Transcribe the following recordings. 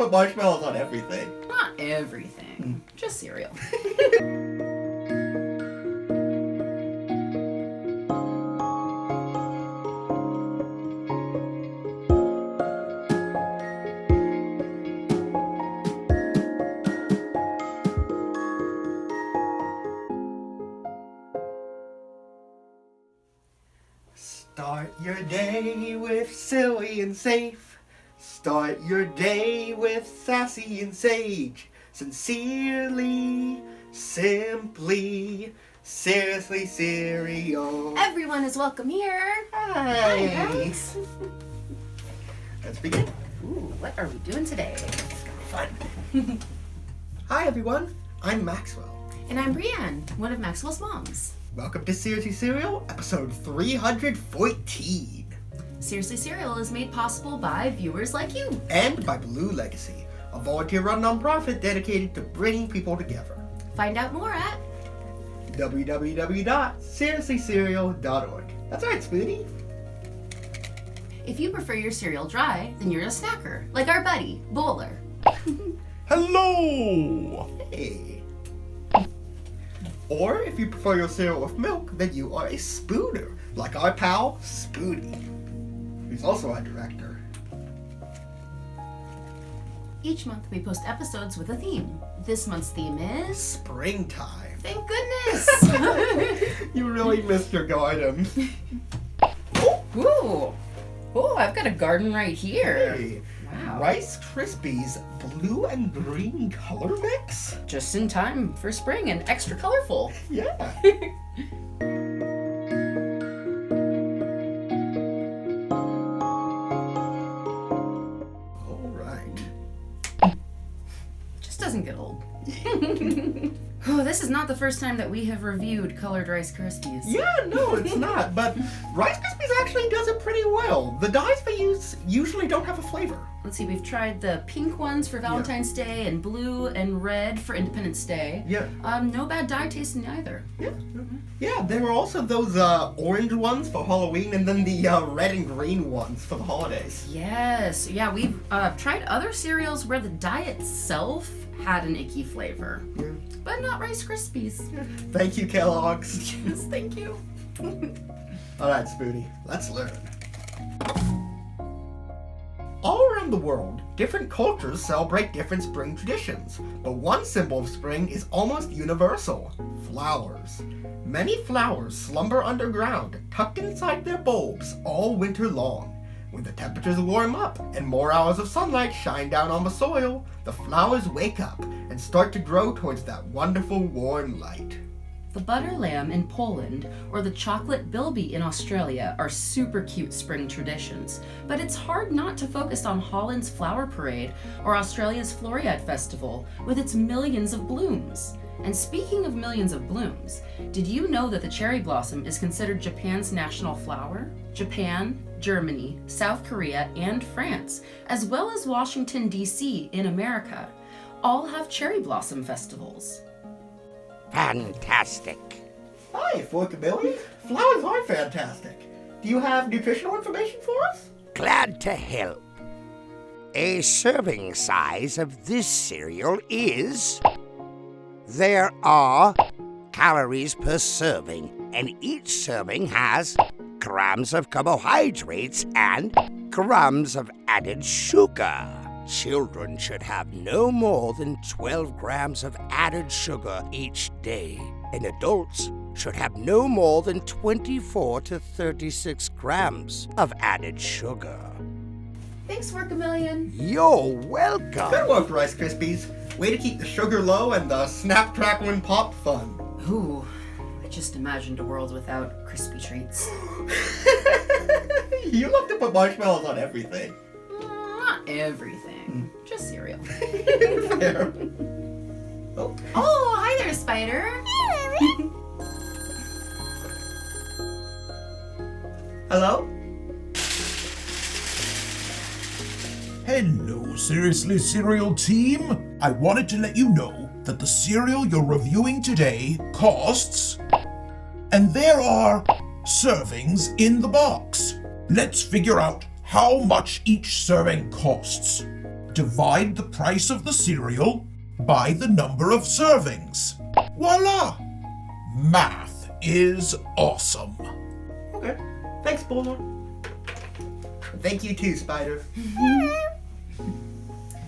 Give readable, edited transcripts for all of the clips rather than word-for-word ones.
put marshmallows on everything. Not everything, just cereal. Start your day with silly and safe. Start your day with sassy and sage. Sincerely, simply, seriously cereal. Everyone is welcome here. Hi. Guys. Let's begin. Ooh, what are we doing today? It's gonna be fun. Hi everyone, I'm Maxwell. And I'm Brianne, one of Maxwell's moms. Welcome to Seriously Cereal, episode 314. Seriously Cereal is made possible by viewers like you. And by Blue Legacy, a volunteer-run nonprofit dedicated to bringing people together. Find out more at www.seriouslycereal.org. That's right, Spoody. If you prefer your cereal dry, then you're a snacker, like our buddy, Bowler. Hello! Hey. Or if you prefer your cereal with milk, then you are a spooner, like our pal, Spoody, who's also our director. Each month we post episodes with a theme. This month's theme is... Springtime. Thank goodness! You really missed your garden. Ooh! Oh, I've got a garden right here. Hey. Wow. Rice Krispies blue and green color mix? Just in time for spring and extra colorful. Yeah. All right. Just doesn't get old. Oh, this is not the first time that we have reviewed colored Rice Krispies. Yeah, no, it's not. But Rice Krispies actually does it pretty well. The dyes they use usually don't have a flavor. Let's see, we've tried the pink ones for Valentine's Day and blue and red for Independence Day. Yeah. No bad dye taste in either. Yeah. Yeah, there were also those orange ones for Halloween and then the red and green ones for the holidays. Yes. Yeah, we've tried other cereals where the dye itself had an icky flavor. Yeah. But not Rice Krispies. Thank you, Kellogg's. Yes, thank you. All right, Spoody, let's learn. All around the world, different cultures celebrate different spring traditions, but one symbol of spring is almost universal: flowers. Many flowers slumber underground, tucked inside their bulbs all winter long. When the temperatures warm up and more hours of sunlight shine down on the soil, the flowers wake up and start to grow towards that wonderful warm light. The butter lamb in Poland or the chocolate bilby in Australia are super cute spring traditions, but it's hard not to focus on Holland's Flower Parade or Australia's Floriade Festival with its millions of blooms. And speaking of millions of blooms, did you know that the cherry blossom is considered Japan's national flower? Japan, Germany, South Korea, and France, as well as Washington, D.C. in America, all have cherry blossom festivals. Fantastic. Hi, Forkabilly. Flowers are fantastic. Do you have nutritional information for us? Glad to help. A serving size of this cereal is... There are calories per serving, and each serving has grams of carbohydrates and grams of added sugar. Children should have no more than 12 grams of added sugar each day, and adults should have no more than 24 to 36 grams of added sugar. Thanks, Workamillion. You're welcome. Good work, Rice Krispies. Way to keep the sugar low and the snap, crackle, and pop fun. Ooh, I just imagined a world without crispy treats. You love to put marshmallows on everything. Not everything, just cereal. Fair. Oh. Oh, hi there, Spider. Hello? Hello, Seriously Cereal team. I wanted to let you know that the cereal you're reviewing today costs... And there are servings in the box. Let's figure out how much each serving costs. divide the price of the cereal by the number of servings. Voila! Math is awesome. Okay. Thanks, Bowler. Thank you too, Spider.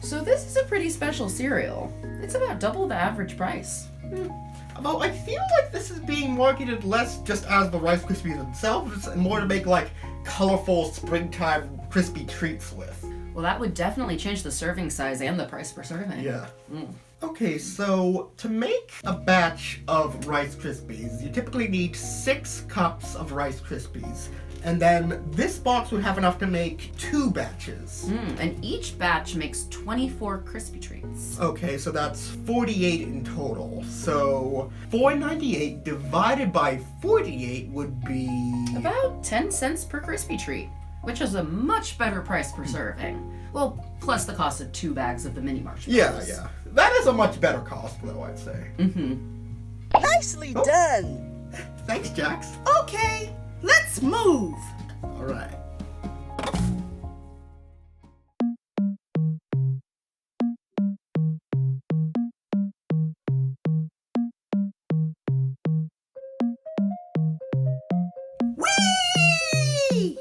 So this is a pretty special cereal. It's about double the average price. Although I feel like this is being marketed less just as the Rice Krispies themselves and more to make like colorful springtime crispy treats with. Well, that would definitely change the serving size and the price per serving. Yeah. Okay, so to make a batch of Rice Krispies, you typically need 6 cups of Rice Krispies. And then this box would have enough to make 2 batches. And each batch makes 24 crispy treats. Okay, so that's 48 in total. So 4.98 divided by 48 would be About 10 cents per crispy treat, which is a much better price per serving. Well, plus the cost of 2 bags of the mini marshmallows. Yeah. That is a much better cost, though, I'd say. Nicely done. Thanks, Jax. Okay, let's move. All right. Whee!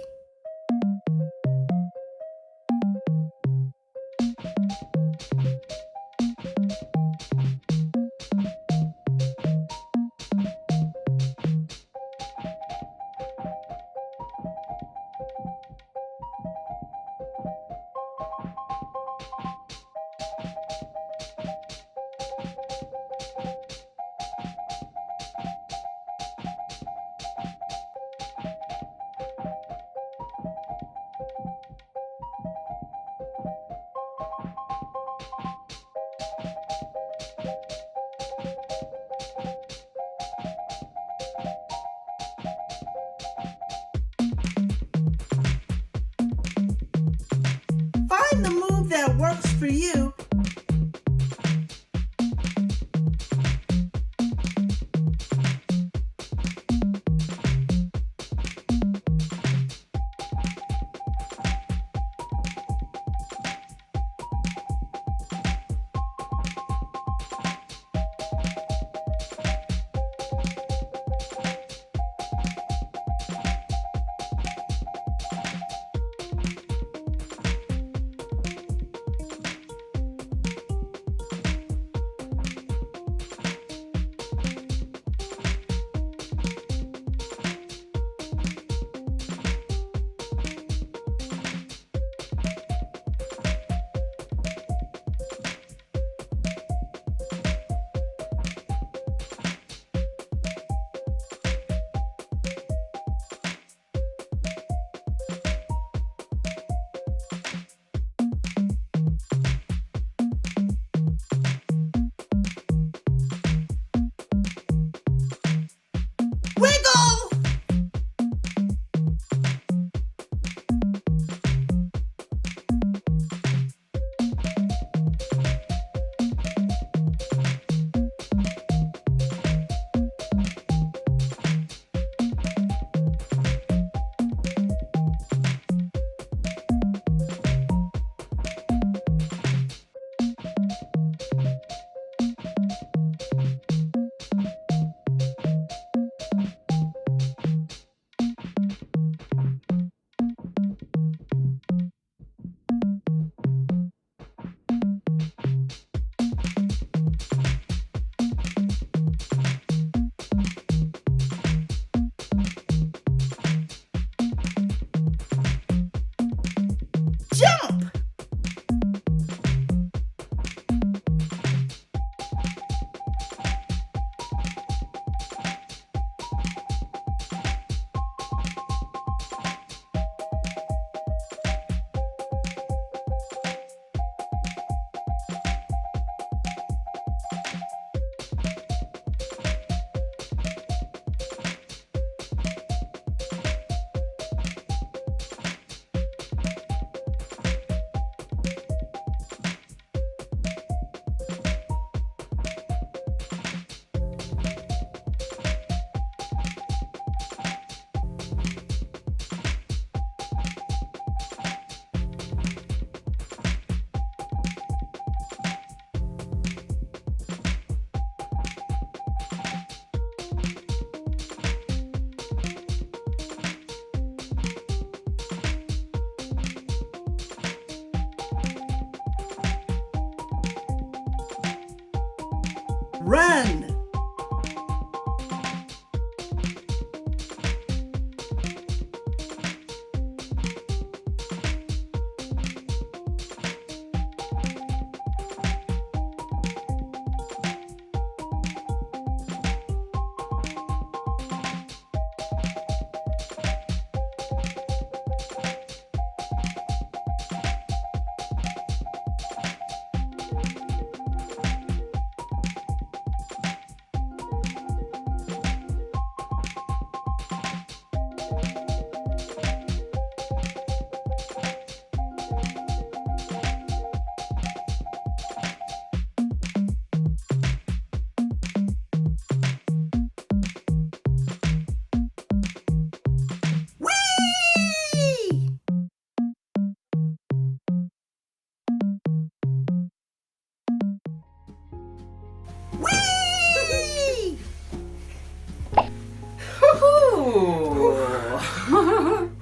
Run!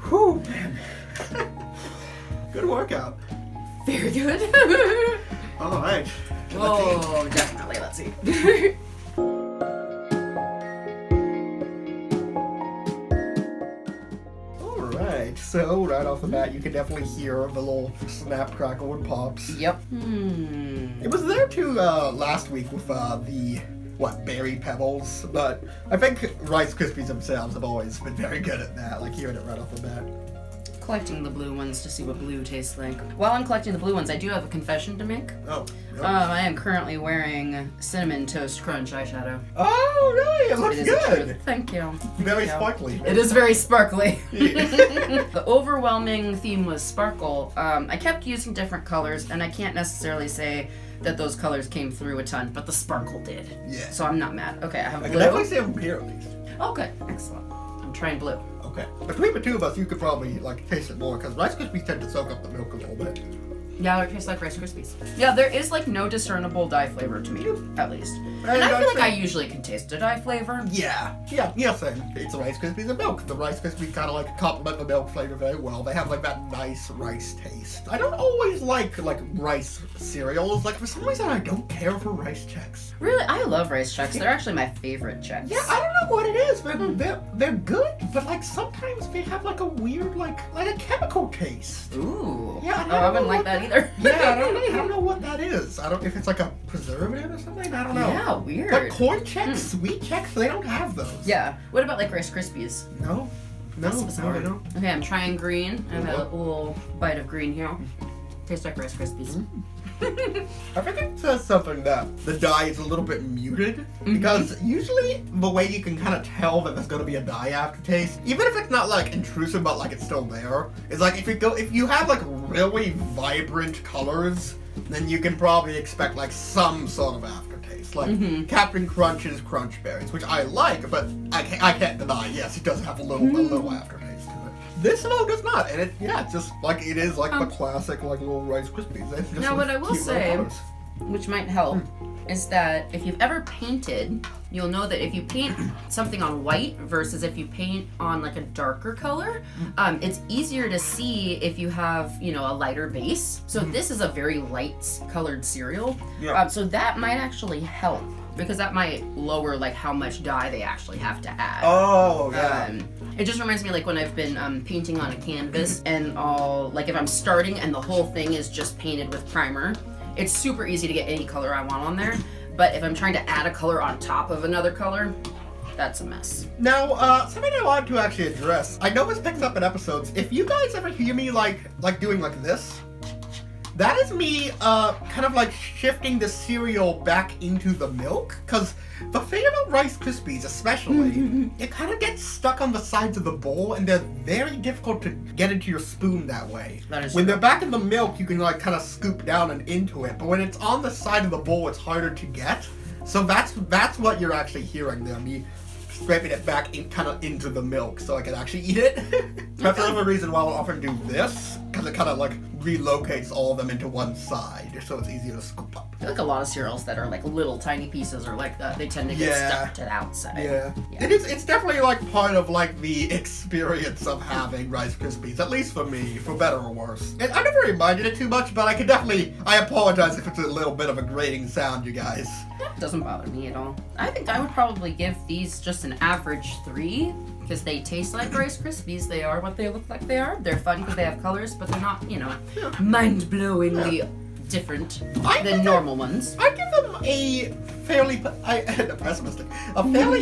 Whew, man. Good workout. Very good. All right. Oh, definitely. Let's see. All right. So right off the bat, you can definitely hear the little snap, crackle, and pops. Yep. It was there too last week with the berry pebbles, but I think Rice Krispies themselves have always been very good at that, like hearing it right off the bat. Collecting the blue ones to see what blue tastes like. While I'm collecting the blue ones, I do have a confession to make. Oh. Yep. I am currently wearing Cinnamon Toast Crunch eyeshadow. Oh, really? It looks It is a good. treat. Thank you. Very Thank you. sparkly. It is very sparkly. Yeah. The overwhelming theme was sparkle. I kept using different colors, and I can't necessarily say that those colors came through a ton, but the sparkle did. Yeah. So I'm not mad. Okay, I have I can blue. definitely say them here at least. Oh, good. Excellent. I'm trying blue. Okay. Between the two of us, you could probably taste it more because Rice Krispies tend to soak up the milk a little bit. Yeah, it tastes like Rice Krispies. Yeah, there is no discernible dye flavor to me, at least. And I feel like I usually can taste a dye flavor. Yeah, same. It's Rice Krispies and milk. The Rice Krispies kind of complement the milk flavor very well. They have that nice rice taste. I don't always like rice cereals. For some reason, I don't care for rice checks. Really, I love rice checks. They're actually my favorite checks. Yeah, I don't know what it is. They're good, but sometimes they have a weird a chemical taste. Ooh. Yeah, I wouldn't like that either. Yeah, I don't know what that is. I don't if it's a preservative or something. I don't know. Yeah, weird. But corn checks, sweet checks, they don't have those. Yeah. What about Rice Krispies? No. That's No, bizarre. no. Okay, I'm trying green. I have a Mhm. little bite of green here. Tastes like Rice Krispies. I think it says something that the dye is a little bit muted because usually the way you can kind of tell that there's going to be a dye aftertaste, even if it's not intrusive but it's still there, is if you have really vibrant colors, then you can probably expect some sort of aftertaste. Captain Crunch's Crunch Berries, which I like, but I can't deny, yes, it does have a little aftertaste to it. This though does not, and it's just it is the classic little Rice Krispies. It's just Now, what I will cute little say, colors. which might help, is that if you've ever painted, you'll know that if you paint something on white versus if you paint on a darker color, it's easier to see if you have, a lighter base. So this is a very light colored cereal. Yeah. So that might actually help because that might lower how much dye they actually have to add. Oh, yeah. It just reminds me when I've been painting on a canvas and I'll, if I'm starting and the whole thing is just painted with primer, it's super easy to get any color I want on there. But if I'm trying to add a color on top of another color, that's a mess. Now, something I wanted to actually address. I know this picks up in episodes. If you guys ever hear me doing this, that is me kind of shifting the cereal back into the milk. Because the thing about Rice Krispies especially, it kind of gets stuck on the sides of the bowl and they're very difficult to get into your spoon that way. That is when true. they're back in the milk, you can kind of scoop down and into it. But when it's on the side of the bowl, it's harder to get. So that's what you're actually hearing there, me scraping it back into the milk so I can actually eat it. That's another reason why I'll often do this, because it kind of relocates all of them into one side, so it's easier to scoop up. I feel like a lot of cereals that are like little tiny pieces are like that. They tend to get stuck to the outside. Yeah. It's definitely like part of like the experience of having Rice Krispies, at least for me, for better or worse. And I never really minded it too much, but I apologize if it's a little bit of a grating sound, you guys. That doesn't bother me at all. I think I would probably give these just an average 3, because they taste like Rice Krispies. They are what they look like they are. They're fun because they have colors, but they're not, mind-blowingly different than normal ones. I give them a fairly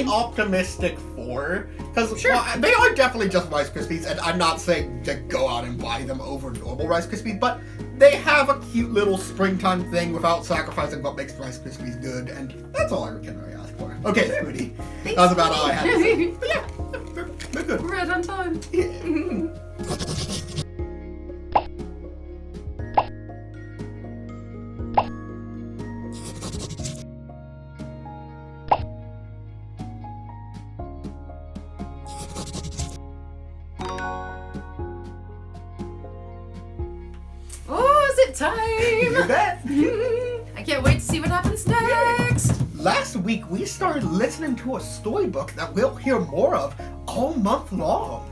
optimistic 4, because they are definitely just Rice Krispies, and I'm not saying to go out and buy them over normal Rice Krispies, but they have a cute little springtime thing without sacrificing what makes Rice Krispies good, and that's all I can really ask for. Okay, Squiddy. That was about all I had to say. But yeah, they're good. We're right on time. Time! You bet! I can't wait to see what happens next! Last week, we started listening to a storybook that we'll hear more of all month long.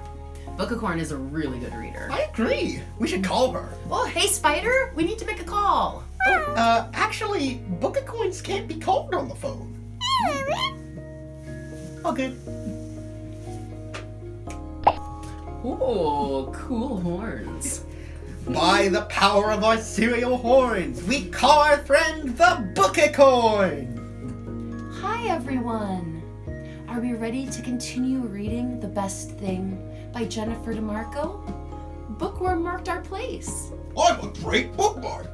Bookacorn is a really good reader. I agree. We should call her. Well, hey, Spider, we need to make a call. Actually, Bookacoins can't be called on the phone. Okay. Ooh, cool horns. By the power of our cereal horns, we call our friend the Bookacoin! Hi everyone! Are we ready to continue reading The Best Thing by Jennifer DeMarco? Bookworm marked our place. I'm a great bookmark.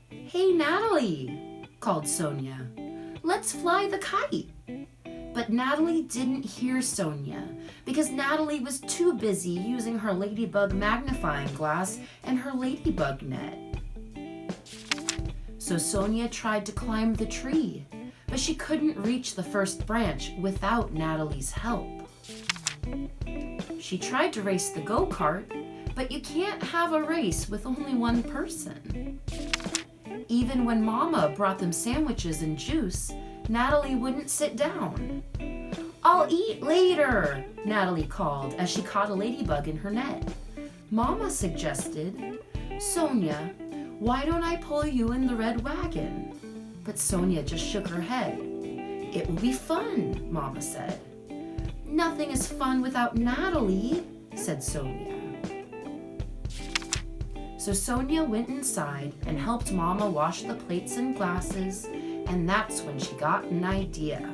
Hey Natalie, called Sonia. Let's fly the kite. But Natalie didn't hear Sonia because Natalie was too busy using her ladybug magnifying glass and her ladybug net. So Sonia tried to climb the tree, but she couldn't reach the first branch without Natalie's help. She tried to race the go-kart, but you can't have a race with only one person. Even when Mama brought them sandwiches and juice, Natalie wouldn't sit down. I'll eat later, Natalie called as she caught a ladybug in her net. Mama suggested, Sonia, why don't I pull you in the red wagon? But Sonia just shook her head. It will be fun, Mama said. Nothing is fun without Natalie, said Sonia. So Sonia went inside and helped Mama wash the plates and glasses, and that's when she got an idea.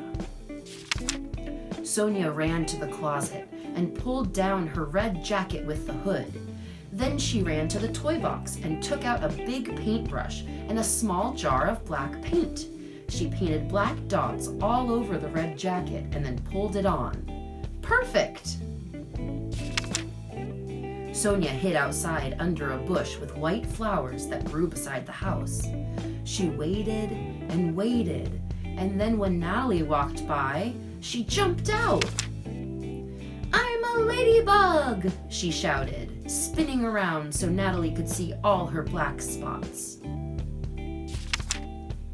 Sonia ran to the closet and pulled down her red jacket with the hood. Then she ran to the toy box and took out a big paintbrush and a small jar of black paint. She painted black dots all over the red jacket and then pulled it on. Perfect! Sonia hid outside under a bush with white flowers that grew beside the house. She waited and waited, and then when Natalie walked by, she jumped out. I'm a ladybug, she shouted, spinning around so Natalie could see all her black spots.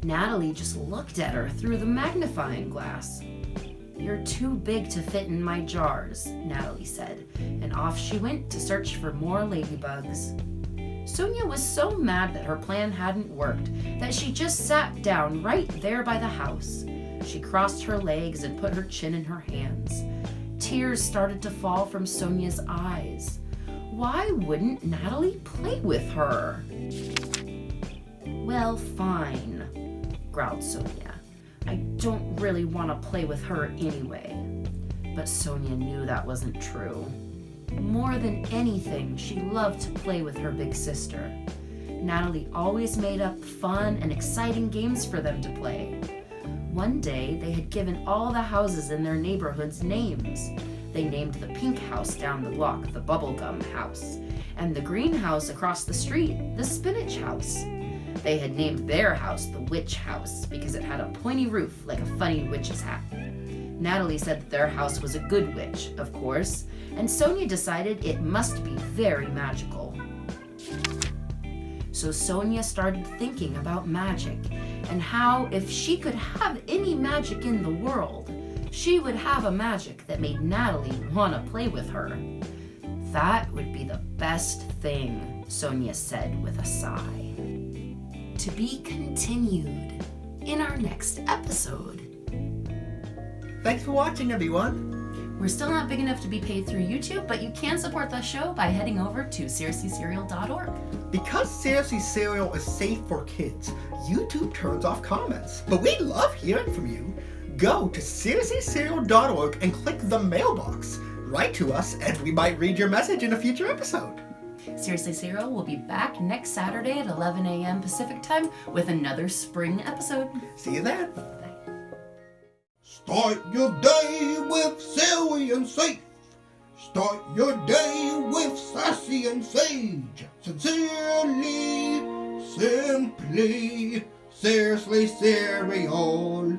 Natalie just looked at her through the magnifying glass. You're too big to fit in my jars, Natalie said, and off she went to search for more ladybugs. Sonia was so mad that her plan hadn't worked that she just sat down right there by the house. She crossed her legs and put her chin in her hands. Tears started to fall from Sonia's eyes. Why wouldn't Natalie play with her? Well, fine, growled Sonia. I don't really want to play with her anyway. But Sonia knew that wasn't true. More than anything, she loved to play with her big sister. Natalie always made up fun and exciting games for them to play. One day, they had given all the houses in their neighborhoods names. They named the pink house down the block the bubblegum house, and the green house across the street the spinach house. They had named their house the Witch House because it had a pointy roof like a funny witch's hat. Natalie said that their house was a good witch, of course, and Sonia decided it must be very magical. So Sonia started thinking about magic and how if she could have any magic in the world, she would have a magic that made Natalie want to play with her. That would be the best thing, Sonia said with a sigh. To be continued in our next episode. Thanks for watching, everyone. We're still not big enough to be paid through YouTube, but you can support the show by heading over to seriouslycereal.org. Because Seriously Cereal is safe for kids, YouTube turns off comments. But we love hearing from you. Go to seriouslycereal.org and click the mailbox. Write to us and we might read your message in a future episode. Seriously Cereal will be back next Saturday at 11 a.m. Pacific Time with another spring episode. See you then. Start your day with Silly and Safe. Start your day with Sassy and Sage. Sincerely, simply, seriously cereal.